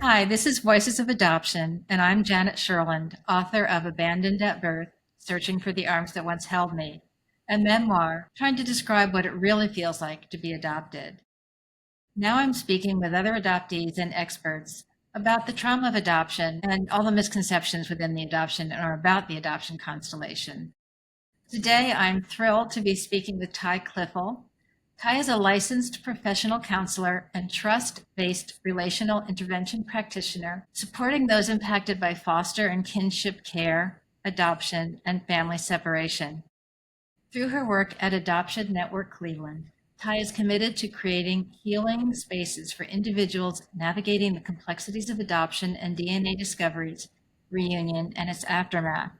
Hi, this is Voices of Adoption, and I'm Janet Sherland, author of Abandoned at Birth, Searching for the Arms That Once Held Me, a memoir trying to describe what it really feels like to be adopted. Now I'm speaking with other adoptees and experts about the trauma of adoption and all the misconceptions within the adoption or about the adoption constellation. Today, I'm thrilled to be speaking with Ty Cliffel. Ty is a licensed professional counselor and trust-based relational intervention practitioner, supporting those impacted by foster and kinship care, adoption, and family separation. Through her work at Adoption Network Cleveland, Ty is committed to creating healing spaces for individuals navigating the complexities of adoption and DNA discoveries, reunion, and its aftermath.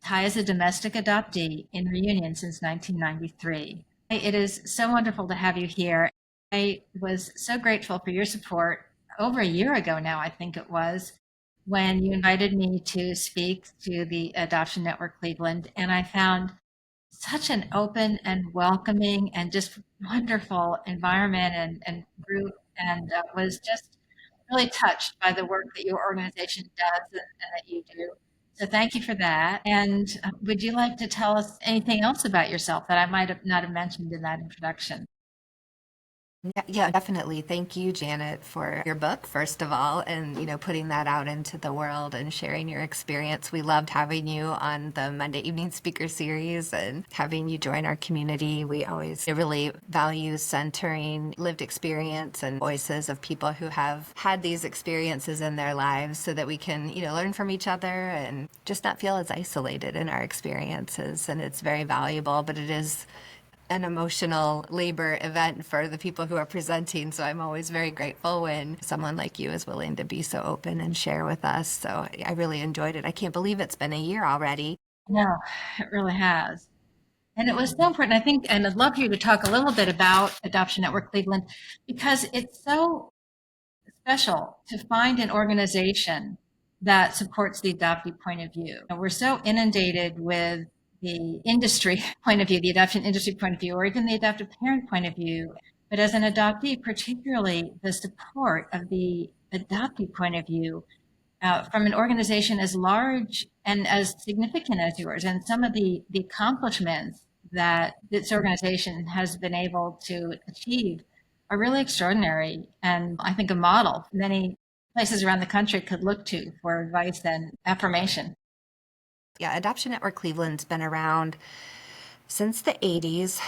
Ty is a domestic adoptee in reunion since 1993. It is so wonderful to have you here. I was so grateful for your support over a year ago now, I think it was, when you invited me to speak to the Adoption Network Cleveland. And I found such an open and welcoming and just wonderful environment and group, and was just really touched by the work that your organization does and that you do. So thank you for that. And would you like to tell us anything else about yourself that I might have not have mentioned in that introduction? Yeah, definitely. Thank you, Janet, for your book, first of all, and putting that out into the world and sharing your experience. We loved having you on the Monday Evening Speaker Series and having you join our community. We always really value centering lived experience and voices of people who have had these experiences in their lives so that we can, learn from each other and just not feel as isolated in our experiences. And it's very valuable, but it is an emotional labor event for the people who are presenting. So I'm always very grateful when someone like you is willing to be so open and share with us. So I really enjoyed it. I can't believe it's been a year already. No, it really has. And it was so important, I think, and I'd love for you to talk a little bit about Adoption Network Cleveland because it's so special to find an organization that supports the adoptee point of view. We're so inundated with the industry point of view, the adoption industry point of view, or even the adoptive parent point of view. But as an adoptee, particularly the support of the adoptee point of view from an organization as large and as significant as yours, and some of the accomplishments that this organization has been able to achieve are really extraordinary. And I think a model many places around the country could look to for advice and affirmation. Yeah, Adoption Network Cleveland's been around since the 80s.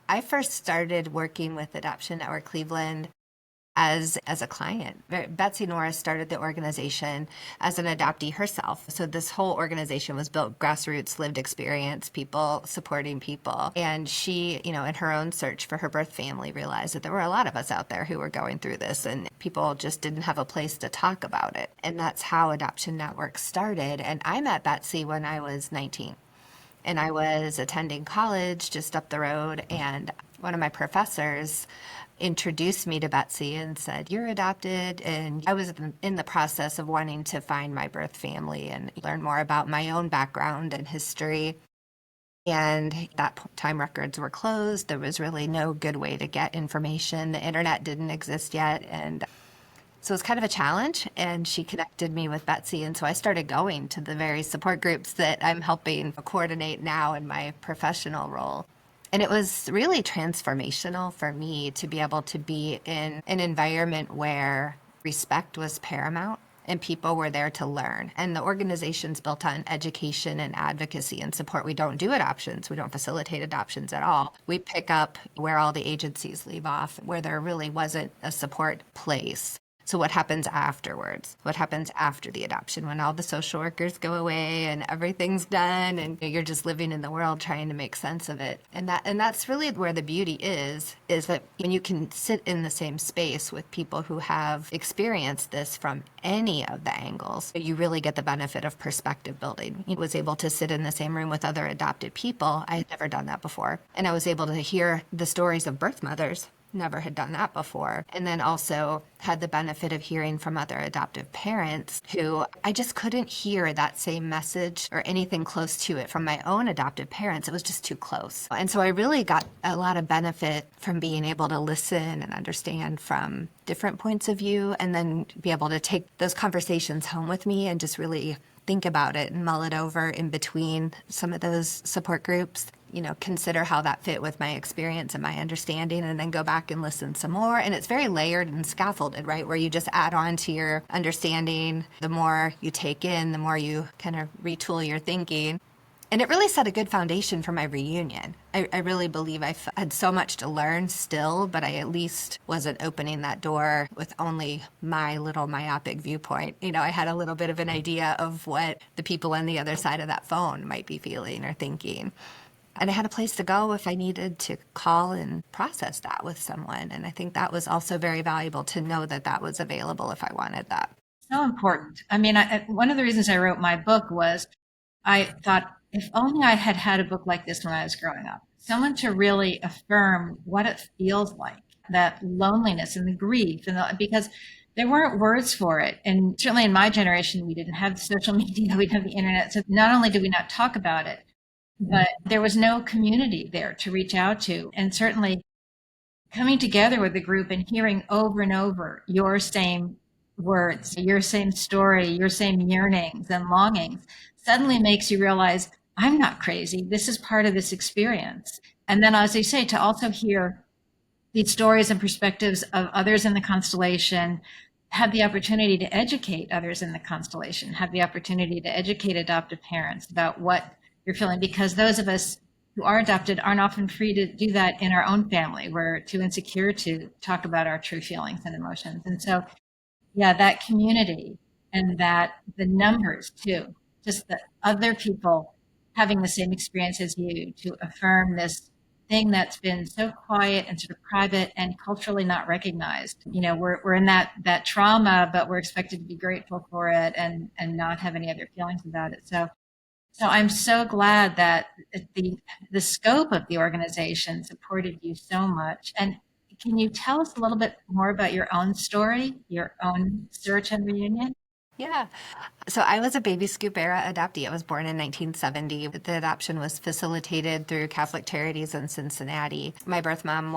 I first started working with Adoption Network Cleveland as a client. Betsy Norris started the organization as an adoptee herself. So this whole organization was built grassroots, lived experience, people supporting people. And she, in her own search for her birth family, realized that there were a lot of us out there who were going through this and people just didn't have a place to talk about it. And that's how Adoption Network started. And I met Betsy when I was 19. And I was attending college just up the road, and one of my professors introduced me to Betsy and said, "You're adopted." And I was in the process of wanting to find my birth family and learn more about my own background and history. And at that time, records were closed. There was really no good way to get information. The internet didn't exist yet. And so it was kind of a challenge, and she connected me with Betsy. And so I started going to the various support groups that I'm helping coordinate now in my professional role. And it was really transformational for me to be able to be in an environment where respect was paramount and people were there to learn. And the organization's built on education and advocacy and support. We don't do adoptions. We don't facilitate adoptions at all. We pick up where all the agencies leave off, where there really wasn't a support place. So what happens afterwards? What happens after the adoption when all the social workers go away and everything's done and you're just living in the world trying to make sense of it? And that's really where the beauty is that when you can sit in the same space with people who have experienced this from any of the angles, you really get the benefit of perspective building. I was able to sit in the same room with other adopted people. I had never done that before. And I was able to hear the stories of birth mothers never had done that before. And then also had the benefit of hearing from other adoptive parents who I just couldn't hear that same message or anything close to it from my own adoptive parents. It was just too close. And so I really got a lot of benefit from being able to listen and understand from different points of view, and then be able to take those conversations home with me and just really think about it and mull it over in between some of those support groups, consider how that fit with my experience and my understanding, and then go back and listen some more. And it's very layered and scaffolded, right? Where you just add on to your understanding. The more you take in, the more you kind of retool your thinking. And it really set a good foundation for my reunion. I really believe had so much to learn still, but I at least wasn't opening that door with only my little myopic viewpoint. I had a little bit of an idea of what the people on the other side of that phone might be feeling or thinking. And I had a place to go if I needed to call and process that with someone. And I think that was also very valuable to know that that was available if I wanted that. So important. I mean, one of the reasons I wrote my book was I thought if only I had had a book like this when I was growing up, someone to really affirm what it feels like, that loneliness and the grief, because there weren't words for it. And certainly in my generation, we didn't have social media, we didn't have the internet. So not only did we not talk about it, but there was no community there to reach out to. And certainly coming together with a group and hearing over and over your same words, your same story, your same yearnings and longings suddenly makes you realize I'm not crazy. This is part of this experience. And then, as I say, to also hear these stories and perspectives of others in the constellation, have the opportunity to educate others in the constellation, have the opportunity to educate adoptive parents about what you're feeling, because those of us who are adopted aren't often free to do that in our own family. We're too insecure to talk about our true feelings and emotions. And so, yeah, that community and that the numbers too, just the other people having the same experience as you to affirm this thing that's been so quiet and sort of private and culturally not recognized. We're in that trauma, but we're expected to be grateful for it and not have any other feelings about it. So I'm so glad that the scope of the organization supported you so much. And can you tell us a little bit more about your own story, your own search and reunion? Yeah. So I was a baby scoop era adoptee. I was born in 1970. The adoption was facilitated through Catholic Charities in Cincinnati. My birth mom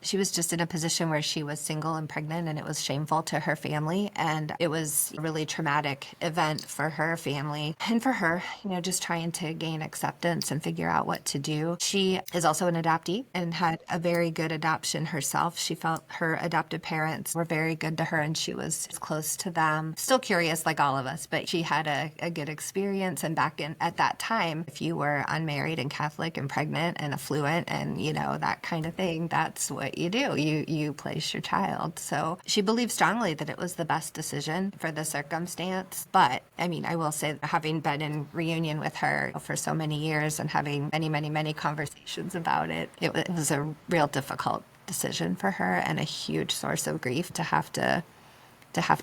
she was just in a position where she was single and pregnant, and it was shameful to her family. And it was a really traumatic event for her family and for her, just trying to gain acceptance and figure out what to do. She is also an adoptee and had a very good adoption herself. She felt her adoptive parents were very good to her and she was close to them. Still curious like all of us, but she had a good experience. And at that time, if you were unmarried and Catholic and pregnant and affluent and, that kind of thing, that's what you do. You place your child. So she believed strongly that it was the best decision for the circumstance. But I mean, I will say, having been in reunion with her for so many years and having many, many, many conversations about it, it was a real difficult decision for her and a huge source of grief to have to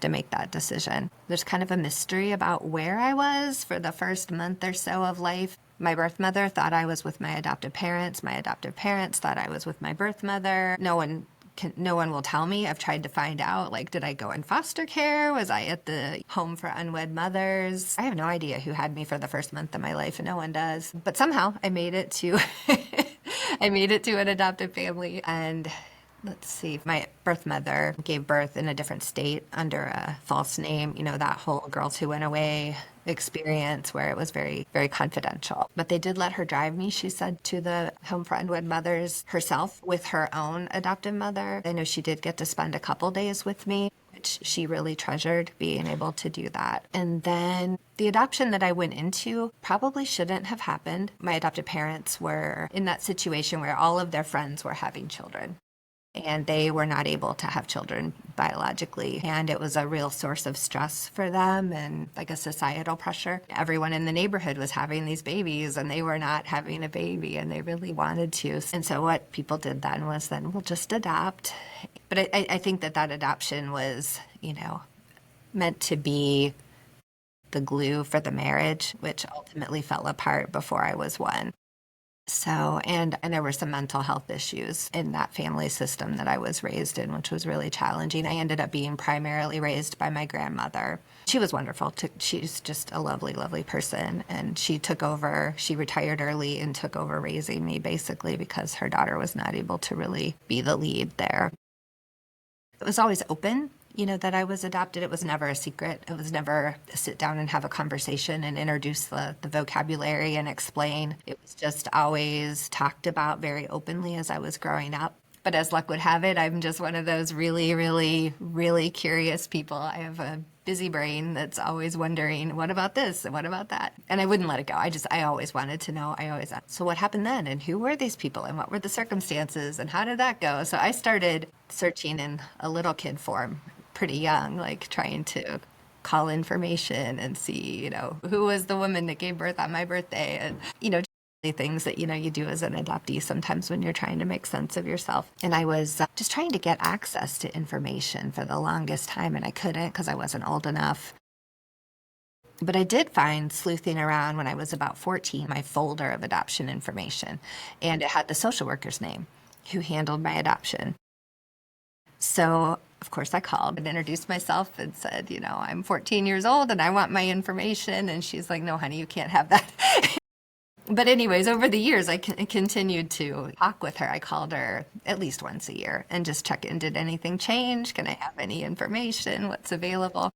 make that decision. There's kind of a mystery about where I was for the first month or so of life. My birth mother thought I was with my adoptive parents. My adoptive parents thought I was with my birth mother. No one will tell me. I've tried to find out, like, did I go in foster care? Was I at the home for unwed mothers? I have no idea who had me for the first month of my life, and no one does. But somehow I made it to I made it to an adoptive family. And let's see, my birth mother gave birth in a different state under a false name, that whole girls who went away experience where it was very, very confidential. But they did let her drive me, she said, to the home for unwed mothers herself with her own adoptive mother. I know she did get to spend a couple days with me, which she really treasured, being able to do that. And then the adoption that I went into probably shouldn't have happened. My adoptive parents were in that situation where all of their friends were having children, and they were not able to have children biologically. And it was a real source of stress for them and like a societal pressure. Everyone in the neighborhood was having these babies and they were not having a baby and they really wanted to. And so what people did then was we'll just adopt. But I think that adoption was, meant to be the glue for the marriage, which ultimately fell apart before I was one. So, and there were some mental health issues in that family system that I was raised in, which was really challenging. I ended up being primarily raised by my grandmother. She was wonderful. She's just a lovely, lovely person. And she took over, she retired early and took over raising me basically because her daughter was not able to really be the lead there. It was always open, that I was adopted. It was never a secret. It was never a sit down and have a conversation and introduce the vocabulary and explain. It was just always talked about very openly as I was growing up. But as luck would have it, I'm just one of those really, really, really curious people. I have a busy brain that's always wondering, what about this and what about that? And I wouldn't let it go. I always wanted to know. I always asked, so what happened then? And who were these people? And what were the circumstances? And how did that go? So I started searching in a little kid form pretty young, like trying to call information and see, who was the woman that gave birth on my birthday. And, things that you do as an adoptee sometimes when you're trying to make sense of yourself. And I was just trying to get access to information for the longest time, and I couldn't because I wasn't old enough. But I did find, sleuthing around when I was about 14, my folder of adoption information, and it had the social worker's name who handled my adoption. So of course I called and introduced myself and said, I'm 14 years old and I want my information. And she's like, no, honey, you can't have that. But anyways, over the years, I continued to talk with her. I called her at least once a year and just check in. Did anything change? Can I have any information? What's available?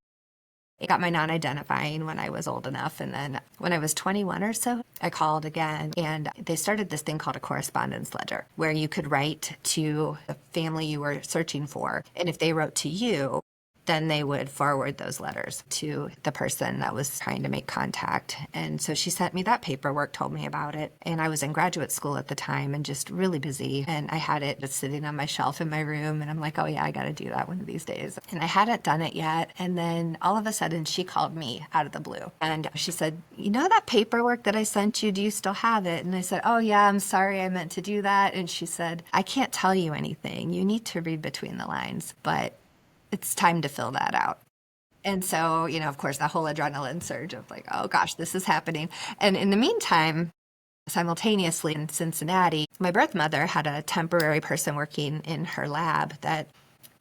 I got my non-identifying when I was old enough. And then when I was 21 or so, I called again. And they started this thing called a correspondence ledger where you could write to the family you were searching for. And if they wrote to you, then they would forward those letters to the person that was trying to make contact. And so she sent me that paperwork, told me about it. And I was in graduate school at the time and just really busy. And I had it just sitting on my shelf in my room. And I'm like, oh yeah, I got to do that one of these days. And I hadn't done it yet. And then all of a sudden she called me out of the blue. And she said, that paperwork that I sent you, do you still have it? And I said, oh yeah, I'm sorry, I meant to do that. And she said, I can't tell you anything. You need to read between the lines. But it's time to fill that out. And so, of course, the whole adrenaline surge of like, oh gosh, this is happening. And in the meantime, simultaneously in Cincinnati, my birth mother had a temporary person working in her lab that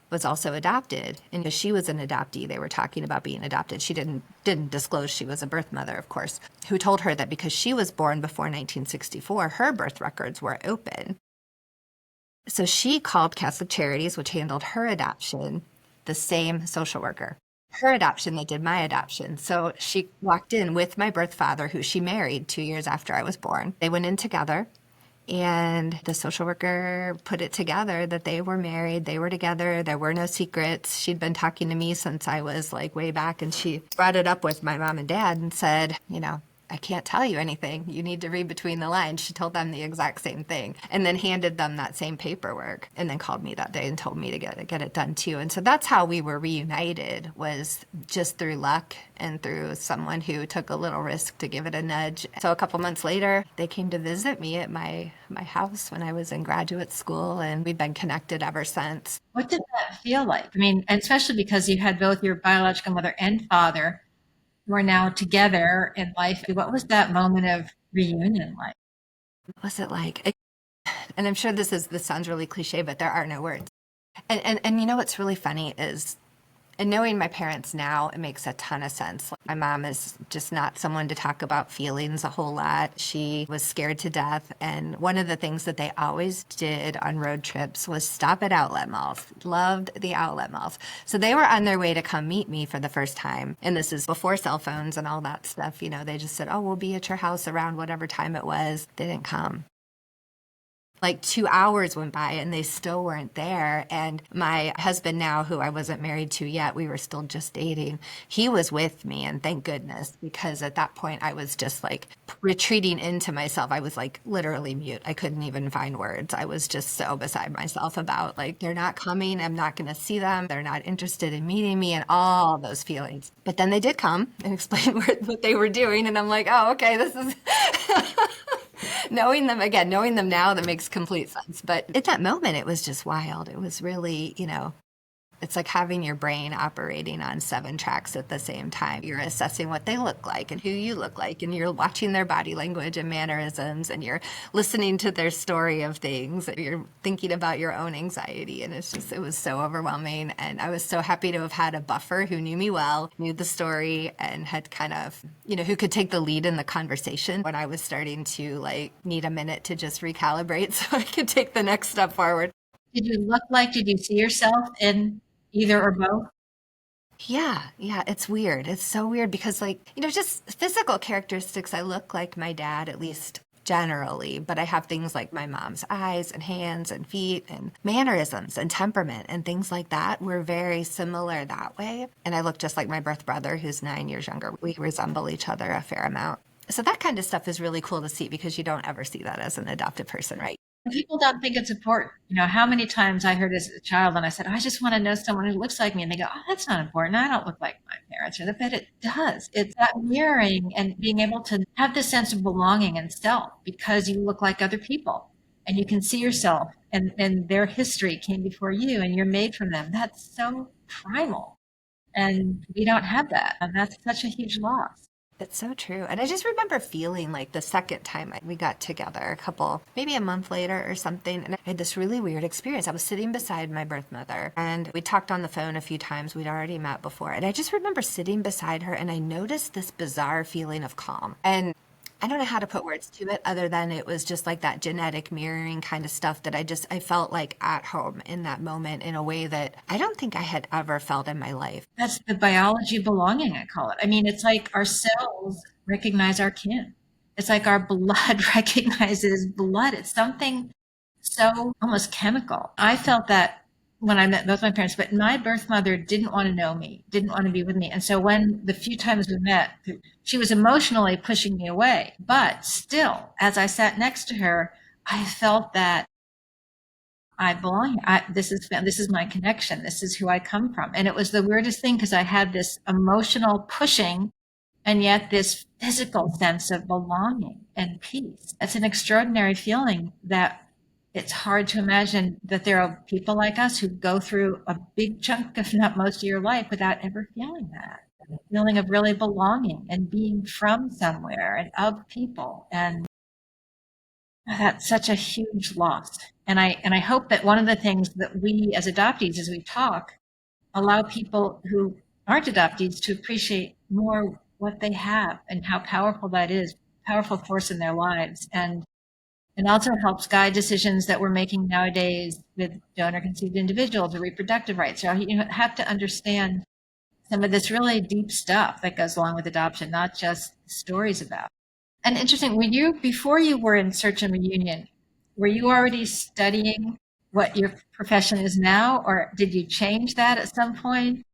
was also adopted. And because she was an adoptee, they were talking about being adopted. She didn't disclose she was a birth mother, of course, who told her that because she was born before 1964, her birth records were open. So she called Catholic Charities, which handled her adoption, the same social worker. Her adoption, they did my adoption. So she walked in with my birth father, who she married 2 years after I was born. They went in together, and the social worker put it together that they were married, they were together, there were no secrets. She'd been talking to me since I was like way back, and she brought it up with my mom and dad and said, I can't tell you anything. You need to read between the lines. She told them the exact same thing and then handed them that same paperwork and then called me that day and told me to get it done too. And so that's how we were reunited, was just through luck and through someone who took a little risk to give it a nudge. So a couple months later, they came to visit me at my house when I was in graduate school, and we've been connected ever since. What did that feel like? I mean, and especially because you had both your biological mother and father who are now together in life. What was that moment of reunion like? What was it like? And I'm sure this sounds really cliche, but there are no words. And what's really funny is, and knowing my parents now, it makes a ton of sense. My mom is just not someone to talk about feelings a whole lot. She was scared to death. And one of the things that they always did on road trips was stop at outlet malls. Loved the outlet malls. So they were on their way to come meet me for the first time. And this is before cell phones and all that stuff. They just said, oh, we'll be at your house around whatever time it was. They didn't come. Like 2 hours went by and they still weren't there. And my husband now, who I wasn't married to yet, we were still just dating, he was with me. And thank goodness, because at that point I was just like retreating into myself. I was like literally mute. I couldn't even find words. I was just so beside myself about like, they're not coming. I'm not going to see them. They're not interested in meeting me, and all those feelings. But then they did come and explain what they were doing. And I'm like, oh, okay, this is... knowing them now, that makes complete sense. But at that moment, it was just wild. It was really, It's like having your brain operating on 7 tracks at the same time. You're assessing what they look like and who you look like, and you're watching their body language and mannerisms, and you're listening to their story of things. You're thinking about your own anxiety, and it was so overwhelming. And I was so happy to have had a buffer who knew me well, knew the story, and had kind of, who could take the lead in the conversation when I was starting to like need a minute to just recalibrate so I could take the next step forward. Did you see yourself in either or both? Yeah, it's weird. It's so weird because, like, just physical characteristics, I look like my dad, at least generally, but I have things like my mom's eyes and hands and feet and mannerisms and temperament and things like that. We're very similar that way. And I look just like my birth brother, who's 9 years younger. We resemble each other a fair amount. So that kind of stuff is really cool to see because you don't ever see that as an adopted person, right? People don't think it's important. How many times I heard as a child and I said, I just want to know someone who looks like me. And they go, oh, that's not important. I don't look like my parents. But it does. It's that mirroring and being able to have this sense of belonging and self because you look like other people and you can see yourself and their history came before you and you're made from them. That's so primal. And we don't have that. And that's such a huge loss. It's so true. And I just remember feeling like the second time we got together, maybe a month later or something, and I had this really weird experience. I was sitting beside my birth mother, and we talked on the phone a few times. We'd already met before. And I just remember sitting beside her, and I noticed this bizarre feeling of calm. And I don't know how to put words to it other than it was just like that genetic mirroring kind of stuff that I felt like at home in that moment in a way that I don't think I had ever felt in my life. That's the biology of belonging, I call it. I mean, it's like our cells recognize our kin. It's like our blood recognizes blood. It's something so almost chemical. I felt that when I met both my parents, but my birth mother didn't want to know me, didn't want to be with me. And so when the few times we met, she was emotionally pushing me away. But still, as I sat next to her, I felt that I belong here. This is my connection. This is who I come from. And it was the weirdest thing because I had this emotional pushing and yet this physical sense of belonging and peace. It's an extraordinary feeling that it's hard to imagine that there are people like us who go through a big chunk, if not most of your life, without ever feeling that feeling of really belonging and being from somewhere and of people. And that's such a huge loss. And I hope that one of the things that we as adoptees, as we talk, allow people who aren't adoptees to appreciate more what they have and how powerful that is, powerful force in their lives. And also helps guide decisions that we're making nowadays with donor conceived individuals or reproductive rights. So you have to understand some of this really deep stuff that goes along with adoption, not just stories about. And interesting, before you were in Search and Reunion, were you already studying what your profession is now, or did you change that at some point?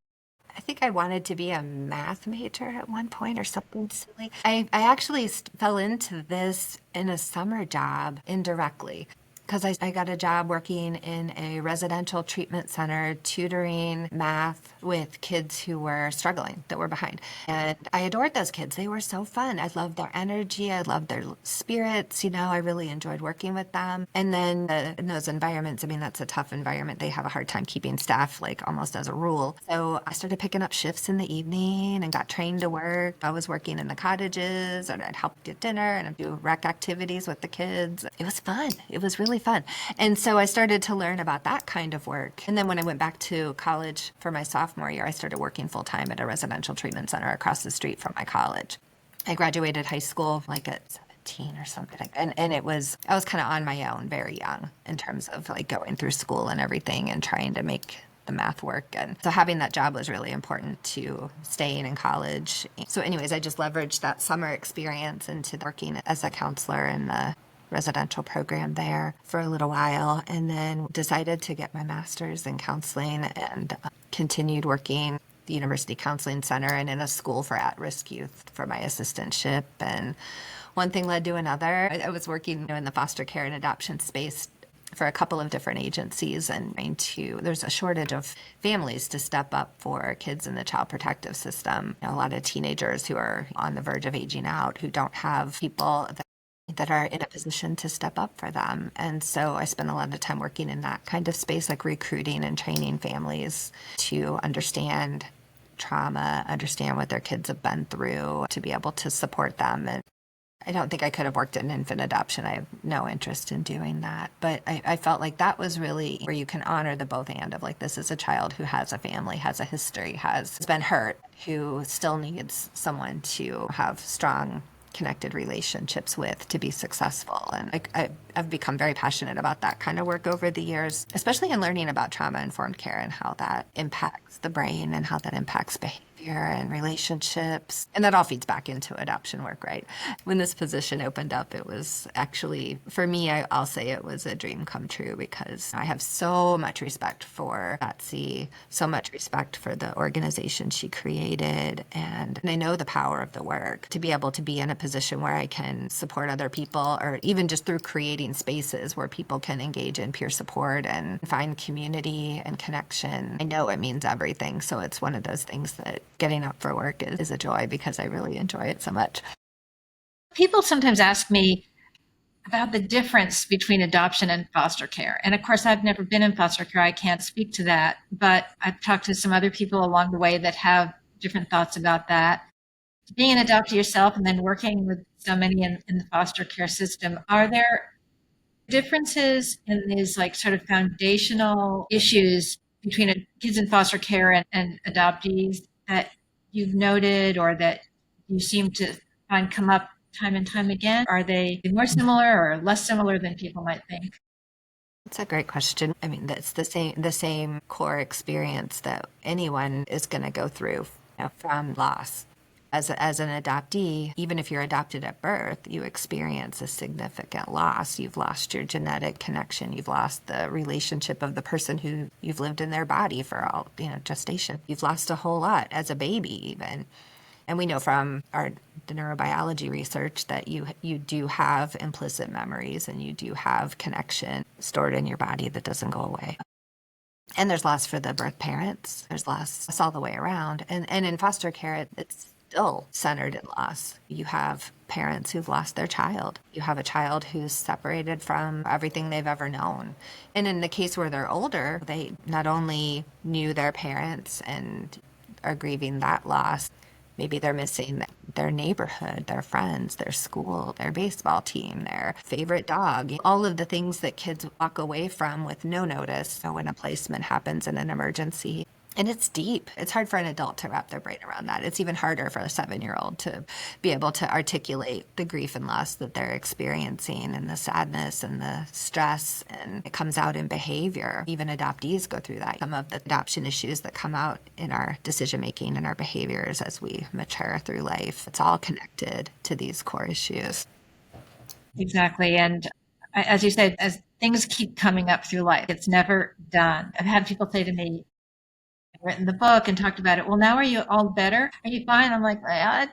I think I wanted to be a math major at one point or something silly. I actually fell into this in a summer job indirectly because I got a job working in a residential treatment center tutoring math with kids who were struggling, that were behind. And I adored those kids. They were so fun. I loved their energy. I loved their spirits. I really enjoyed working with them. And then in those environments, I mean, that's a tough environment. They have a hard time keeping staff, like almost as a rule. So I started picking up shifts in the evening and got trained to work. I was working in the cottages and I'd help get dinner and I'd do rec activities with the kids. It was fun. It was really fun. And so I started to learn about that kind of work. And then when I went back to college for my sophomore year, I started working full time at a residential treatment center across the street from my college. I graduated high school like at 17 or something. And I was kind of on my own very young in terms of like going through school and everything and trying to make the math work. And so having that job was really important to staying in college. So anyways, I just leveraged that summer experience into working as a counselor in the residential program there for a little while, and then decided to get my master's in counseling and continued working at the University Counseling Center and in a school for at-risk youth for my assistantship. And one thing led to another. I was working in the foster care and adoption space for a couple of different agencies and there's a shortage of families to step up for kids in the child protective system. A lot of teenagers who are on the verge of aging out, who don't have people that that are in a position to step up for them. And so I spend a lot of time working in that kind of space, like recruiting and training families to understand trauma, understand what their kids have been through, to be able to support them. And I don't think I could have worked in infant adoption. I have no interest in doing that. But I felt like that was really where you can honor the both and of like, this is a child who has a family, has a history, has been hurt, who still needs someone to have strong connected relationships with to be successful. And I've become very passionate about that kind of work over the years, especially in learning about trauma-informed care and how that impacts the brain and how that impacts behavior and relationships. And that all feeds back into adoption work, right? When this position opened up, it was actually, for me, I'll say it was a dream come true because I have so much respect for Betsy, so much respect for the organization she created. And I know the power of the work to be able to be in a position where I can support other people, or even just through creating spaces where people can engage in peer support and find community and connection. I know it means everything. So it's one of those things that getting up for work is a joy because I really enjoy it so much. People sometimes ask me about the difference between adoption and foster care. And of course, I've never been in foster care. I can't speak to that, but I've talked to some other people along the way that have different thoughts about that. Being an adoptee yourself and then working with so many in the foster care system, are there differences in these like sort of foundational issues between kids in foster care and adoptees that you've noted or that you seem to find come up time and time again? Are they more similar or less similar than people might think? It's a great question. I mean, that's the same core experience that anyone is going to go through, from loss. As an adoptee, even if you're adopted at birth, you experience a significant loss. You've lost your genetic connection. You've lost the relationship of the person who you've lived in their body for all, gestation. You've lost a whole lot as a baby even. And we know from the neurobiology research that you do have implicit memories and you do have connection stored in your body that doesn't go away. And there's loss for the birth parents. There's loss all the way around. And in foster care, it's still centered in loss. You have parents who've lost their child. You have a child who's separated from everything they've ever known. And in the case where they're older, they not only knew their parents and are grieving that loss, maybe they're missing their neighborhood, their friends, their school, their baseball team, their favorite dog, all of the things that kids walk away from with no notice. So when a placement happens in an emergency, and it's deep. It's hard for an adult to wrap their brain around that. It's even harder for a 7-year-old to be able to articulate the grief and loss that they're experiencing and the sadness and the stress, and it comes out in behavior. Even adoptees go through that. Some of the adoption issues that come out in our decision making and our behaviors as we mature through life, it's all connected to these core issues. Exactly. And as you said, as things keep coming up through life, it's never done. I've had people say to me, written the book and talked about it. Well, now are you all better? Are you fine? I'm like, well,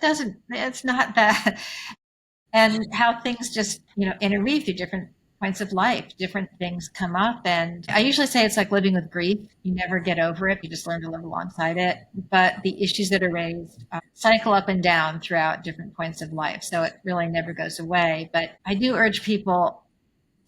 it's not that. And how things just, interweave through different points of life, different things come up. And I usually say it's like living with grief. You never get over it. You just learn to live alongside it. But the issues that are raised cycle up and down throughout different points of life. So it really never goes away. But I do urge people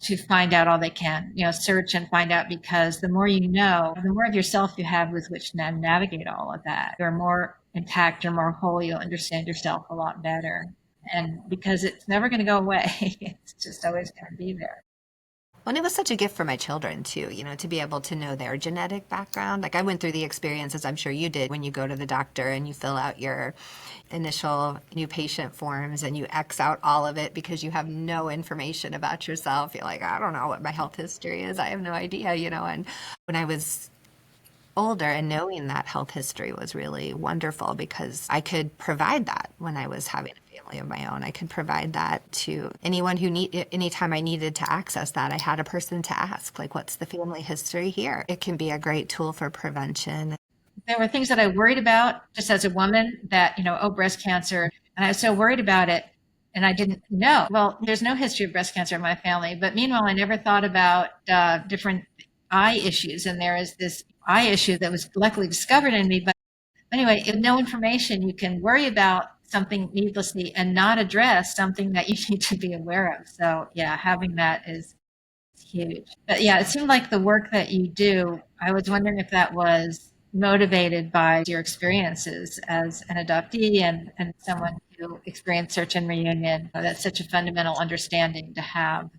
to find out all they can, search and find out, because the more you know, the more of yourself you have with which to navigate all of that. You're more intact, you're more whole, you'll understand yourself a lot better. And because it's never going to go away, it's just always going to be there. Well, and it was such a gift for my children too, to be able to know their genetic background. Like I went through the experiences, I'm sure you did, when you go to the doctor and you fill out your initial new patient forms and you X out all of it because you have no information about yourself. You're like, I don't know what my health history is. I have no idea, And when I was older and knowing that health history was really wonderful because I could provide that when I was having a family of my own. I could provide that to anyone anytime I needed to access that, I had a person to ask, like, what's the family history here? It can be a great tool for prevention. There were things that I worried about just as a woman that, breast cancer. And I was so worried about it and I didn't know. Well, there's no history of breast cancer in my family. But meanwhile, I never thought about different eye issues. And there is this eye issue that was luckily discovered in me. But anyway, if no information, you can worry about something needlessly and not address something that you need to be aware of. So yeah, having that is huge. But yeah, it seemed like the work that you do, I was wondering if that was motivated by your experiences as an adoptee and someone who experienced search and reunion. That's such a fundamental understanding to have.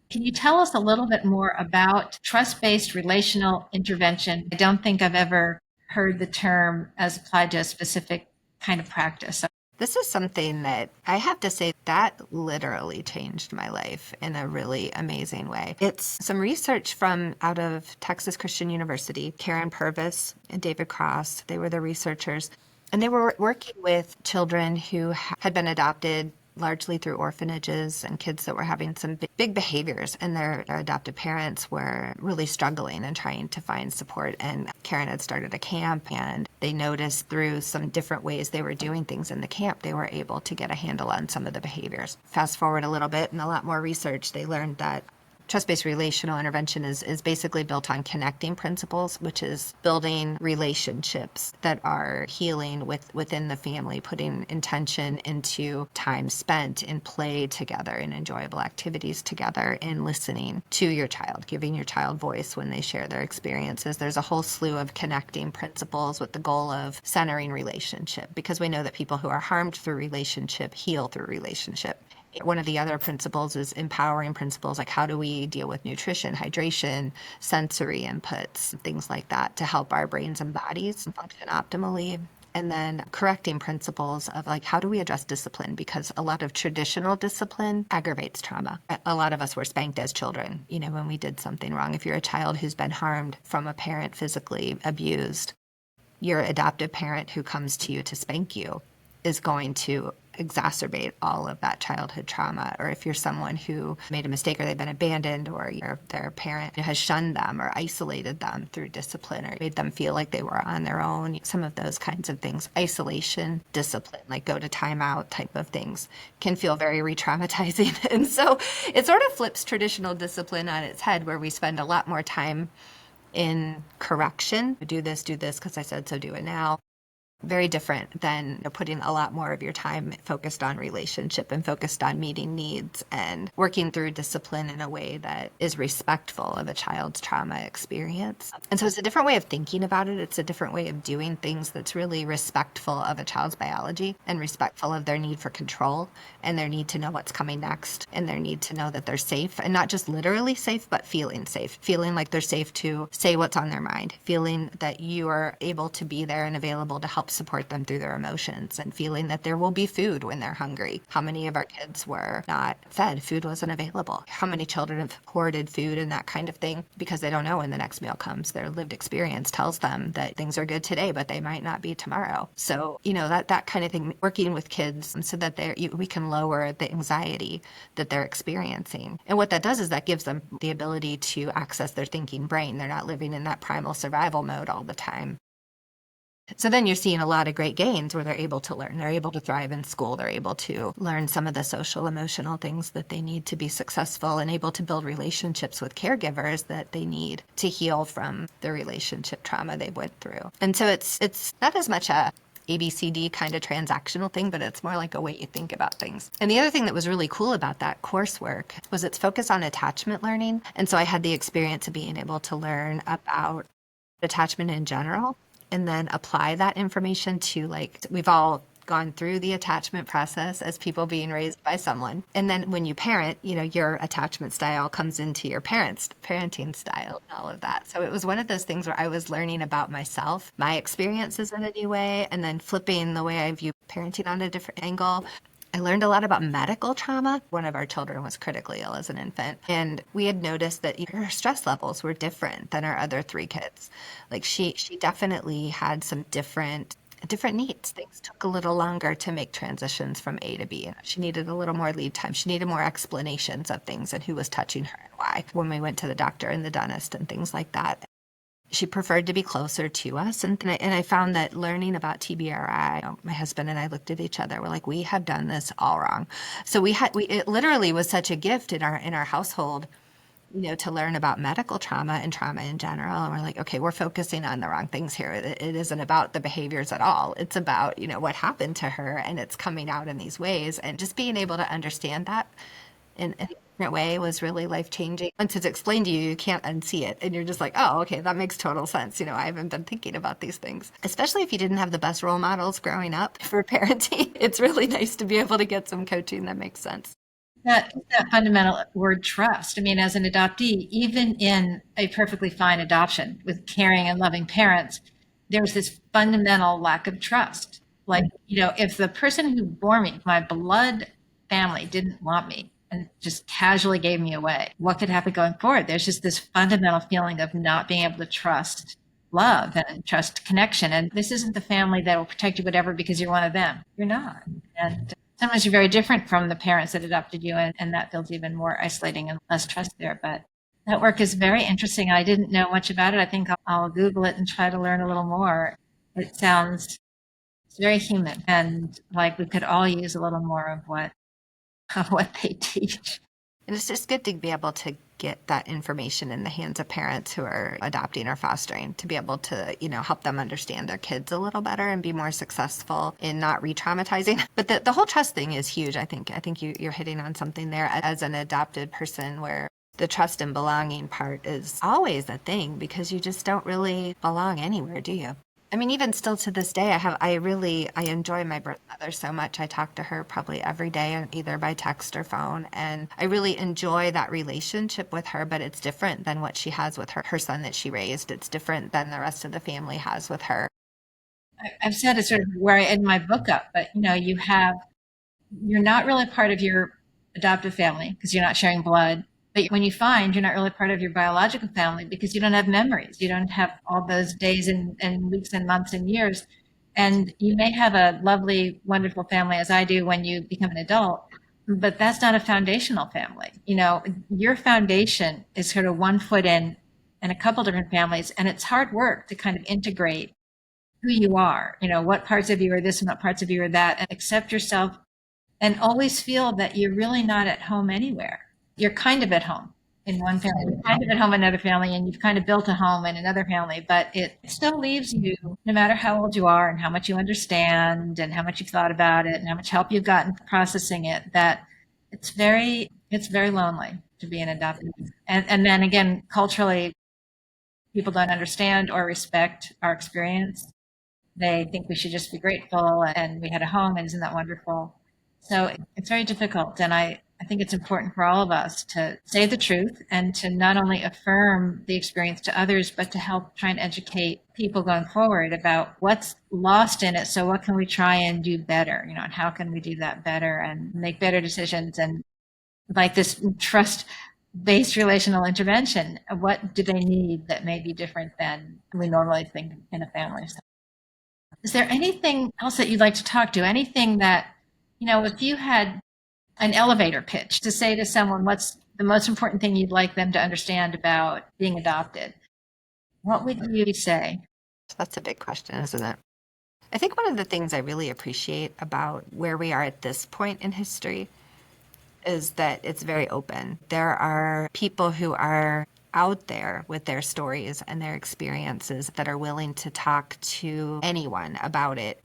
Can you tell us a little bit more about trust-based relational intervention? I don't think I've ever heard the term as applied to a specific kind of practice. This is something that I have to say that literally changed my life in a really amazing way. It's some research from out of Texas Christian University. Karen Purvis and David Cross, they were the researchers. And they were working with children who had been adopted largely through orphanages and kids that were having some big behaviors, and their adoptive parents were really struggling and trying to find support. And Karen had started a camp, and they noticed through some different ways they were doing things in the camp, they were able to get a handle on some of the behaviors. Fast forward a little bit and a lot more research, they learned that trust-based relational intervention is basically built on connecting principles, which is building relationships that are healing within the family, putting intention into time spent in play together, in enjoyable activities together, in listening to your child, giving your child voice when they share their experiences. There's a whole slew of connecting principles with the goal of centering relationship, because we know that people who are harmed through relationship heal through relationship. One of the other principles is empowering principles, like how do we deal with nutrition, hydration, sensory inputs, things like that, to help our brains and bodies function optimally. And then correcting principles of like, how do we address discipline? Because a lot of traditional discipline aggravates trauma. A lot of us were spanked as children, when we did something wrong. If you're a child who's been harmed from a parent physically abused, your adoptive parent who comes to you to spank you is going to exacerbate all of that childhood trauma. Or if you're someone who made a mistake or they've been abandoned, or their parent has shunned them or isolated them through discipline or made them feel like they were on their own, some of those kinds of things, isolation, discipline, like go to timeout type of things, can feel very re-traumatizing. And so it sort of flips traditional discipline on its head, where we spend a lot more time in correction. Do this because I said so, do it now. Very different than putting a lot more of your time focused on relationship and focused on meeting needs and working through discipline in a way that is respectful of a child's trauma experience. And so it's a different way of thinking about it. It's a different way of doing things that's really respectful of a child's biology and respectful of their need for control and their need to know what's coming next and their need to know that they're safe, and not just literally safe, but feeling safe, feeling like they're safe to say what's on their mind, feeling that you are able to be there and available to help support them through their emotions, and feeling that there will be food when they're hungry. How many of our kids were not fed? Food wasn't available. How many children have hoarded food and that kind of thing because they don't know when the next meal comes? Their lived experience tells them that things are good today, but they might not be tomorrow. So, that kind of thing, working with kids so that we can lower the anxiety that they're experiencing. And what that does is that gives them the ability to access their thinking brain. They're not living in that primal survival mode all the time. So then you're seeing a lot of great gains where they're able to learn. They're able to thrive in school. They're able to learn some of the social, emotional things that they need to be successful, and able to build relationships with caregivers that they need to heal from the relationship trauma they went through. And so it's not as much a ABCD kind of transactional thing, but it's more like a way you think about things. And the other thing that was really cool about that coursework was its focus on attachment learning. And so I had the experience of being able to learn about attachment in general, and then apply that information to, like, we've all gone through the attachment process as people being raised by someone. And then when you parent, your attachment style comes into your parents' parenting style and all of that. So it was one of those things where I was learning about myself, my experiences in a new way, and then flipping the way I view parenting on a different angle. I learned a lot about medical trauma. One of our children was critically ill as an infant, and we had noticed that her stress levels were different than our other three kids. Like she definitely had some different needs. Things took a little longer to make transitions from A to B. She needed a little more lead time. She needed more explanations of things and who was touching her and why when we went to the doctor and the dentist and things like that. She preferred to be closer to us. And I found that learning about TBRI, my husband and I looked at each other. We're like, we have done this all wrong. So it literally was such a gift in our household to learn about medical trauma and trauma in general. And we're like, okay, we're focusing on the wrong things here. It isn't about the behaviors at all. It's about, what happened to her, and it's coming out in these ways. And just being able to understand that in a different way was really life changing. Once it's explained to you, you can't unsee it. And you're just like, oh, okay, that makes total sense. I haven't been thinking about these things, especially if you didn't have the best role models growing up for parenting. It's really nice to be able to get some coaching that makes sense. That fundamental word trust. I mean, as an adoptee, even in a perfectly fine adoption with caring and loving parents, there's this fundamental lack of trust. Like, if the person who bore me, my blood family, didn't want me and just casually gave me away, what could happen going forward? There's just this fundamental feeling of not being able to trust love and trust connection. And this isn't the family that will protect you, whatever, because you're one of them. You're not. And sometimes you're very different from the parents that adopted you, and that feels even more isolating and less trust there. But that work is very interesting. I didn't know much about it. I think I'll Google it and try to learn a little more. It sounds very human, and like we could all use a little more of what they teach. And it's just good to be able to get that information in the hands of parents who are adopting or fostering, to be able to, help them understand their kids a little better and be more successful in not re-traumatizing. But the whole trust thing is huge. I think you're hitting on something there as an adopted person, where the trust and belonging part is always a thing, because you just don't really belong anywhere, do you? I mean, even still to this day, I enjoy my birth mother so much. I talk to her probably every day, either by text or phone. And I really enjoy that relationship with her, but it's different than what she has with her son that she raised. It's different than the rest of the family has with her. I've said it's sort of where I end my book up, but you're not really part of your adoptive family because you're not sharing blood. But when you find you're not really part of your biological family because you don't have memories, you don't have all those days and weeks and months and years. And you may have a lovely, wonderful family, as I do, when you become an adult, but that's not a foundational family. Your foundation is sort of one foot in a couple different families, and it's hard work to kind of integrate who you are, what parts of you are this and what parts of you are that, and accept yourself and always feel that you're really not at home anywhere. You're kind of at home in one family, you're kind of at home in another family, and you've kind of built a home in another family, but it still leaves you, no matter how old you are and how much you understand and how much you've thought about it and how much help you've gotten processing it, that it's very lonely to be an adopted. And then again, culturally, people don't understand or respect our experience. They think we should just be grateful and we had a home and isn't that wonderful? So it's very difficult. And I think it's important for all of us to say the truth and to not only affirm the experience to others, but to help try and educate people going forward about what's lost in it. So what can we try and do better, and how can we do that better and make better decisions? And like this trust-based relational intervention, what do they need that may be different than we normally think in a family? So is there anything else that you'd like to talk to? Anything that, if you had an elevator pitch to say to someone, what's the most important thing you'd like them to understand about being adopted, what would you say? That's a big question, isn't it? I think one of the things I really appreciate about where we are at this point in history is that it's very open. There are people who are out there with their stories and their experiences that are willing to talk to anyone about it.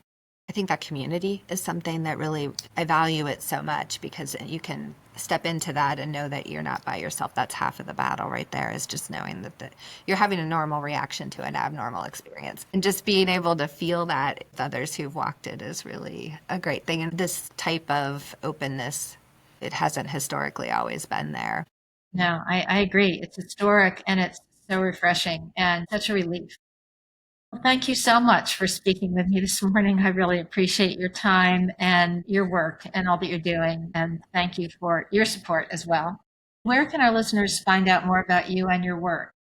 I think that community is something that really, I value it so much, because you can step into that and know that you're not by yourself. That's half of the battle right there, is just knowing that you're having a normal reaction to an abnormal experience. And just being able to feel that with others who've walked it is really a great thing. And this type of openness, it hasn't historically always been there. No, I agree. It's historic and it's so refreshing and such a relief. Well, thank you so much for speaking with me this morning. I really appreciate your time and your work and all that you're doing. And thank you for your support as well. Where can our listeners find out more about you and your work?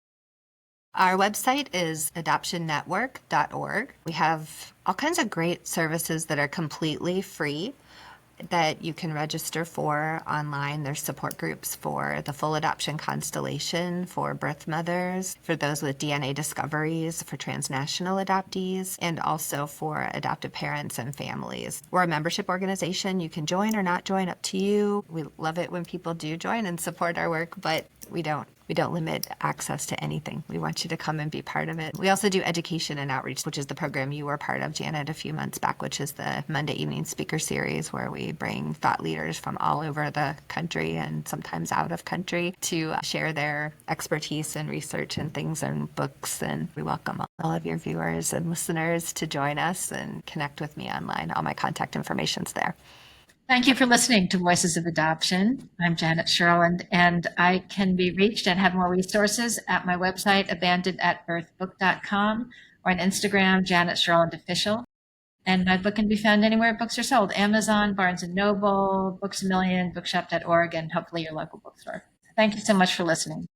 Our website is adoptionnetwork.org. We have all kinds of great services that are completely free that you can register for online. There's support groups for the full adoption constellation, for birth mothers, for those with DNA discoveries, for transnational adoptees, and also for adoptive parents and families. We're a membership organization. You can join or not join, up to you. We love it when people do join and support our work, but we don't We don't limit access to anything. We want you to come and be part of it. We also do education and outreach, which is the program you were part of, Janet, a few months back, which is the Monday evening speaker series where we bring thought leaders from all over the country and sometimes out of country to share their expertise and research and things and books. And we welcome all of your viewers and listeners to join us and connect with me online. All my contact information's there. Thank you for listening to Voices of Adoption. I'm Janet Sherland, and I can be reached and have more resources at my website, abandonedatbirthbook.com, or on Instagram, Janet Sherland Official. And my book can be found anywhere books are sold: Amazon, Barnes & Noble, Books A Million, bookshop.org, and hopefully your local bookstore. Thank you so much for listening.